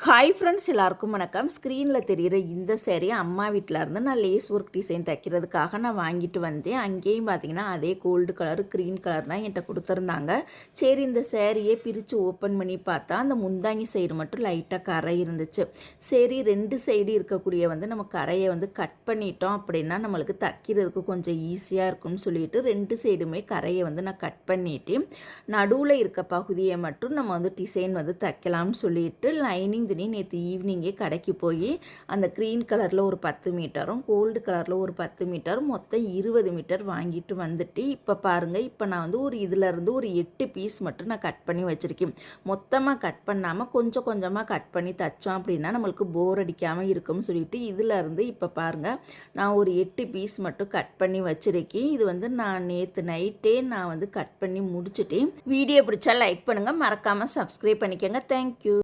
Hi friends, எல்லாருக்கும் வணக்கம். ஸ்க்ரீனில் தெரிகிற இந்த சேரீ அம்மா வீட்டில் இருந்து நான் லேஸ் ஒர்க் டிசைன் தைக்கிறதுக்காக நான் வாங்கிட்டு வந்தேன். அங்கேயும் பார்த்தீங்கன்னா அதே கோல்டு கலர் க்ரீன் கலர் தான் என்கிட்ட கொடுத்துருந்தாங்க. சரி, இந்த சேரீயை பிரித்து ஓப்பன் பண்ணி பார்த்தா அந்த முந்தாங்கி சைடு மட்டும் லைட்டாக கரை இருந்துச்சு. சரி, ரெண்டு சைடு இருக்கக்கூடிய நம்ம கரையை கட் பண்ணிட்டோம் அப்படின்னா நம்மளுக்கு தைக்கிறதுக்கு கொஞ்சம் ஈஸியாக இருக்கும்னு சொல்லிட்டு ரெண்டு சைடுமே கரையை நான் கட் பண்ணிட்டு நடுவில் இருக்க பகுதியை மட்டும் நம்ம டிசைன் தைக்கலாம்னு சொல்லிட்டு லைனிங் துணி நேற்று ஈவினிங்கே கடைக்கு போய் அந்த க்ரீன் கலரில் ஒரு 10 மீட்டரும் கோல்டு கலரில் ஒரு 10 மீட்டரும் மொத்தம் 20 மீட்டர் வாங்கிட்டு வந்துட்டு இப்போ பாருங்கள், இப்போ நான் ஒரு இதிலேருந்து ஒரு 8 பீஸ் மட்டும் நான் கட் பண்ணி வச்சுருக்கேன். மொத்தமாக கட் பண்ணாமல் கொஞ்சம் கொஞ்சமாக கட் பண்ணி தைச்சோம் அப்படின்னா நம்மளுக்கு போர் அடிக்காமல் இருக்கும்னு சொல்லிட்டு இதிலேருந்து இப்போ பாருங்கள் நான் ஒரு 8 பீஸ் மட்டும் கட் பண்ணி வச்சுருக்கேன். இது நான் நேற்று நைட்டே நான் கட் பண்ணி முடிச்சுட்டேன். வீடியோ பிடிச்சா லைக் பண்ணுங்கள், மறக்காமல் சப்ஸ்கிரைப் பண்ணிக்கோங்க. தேங்க்யூ.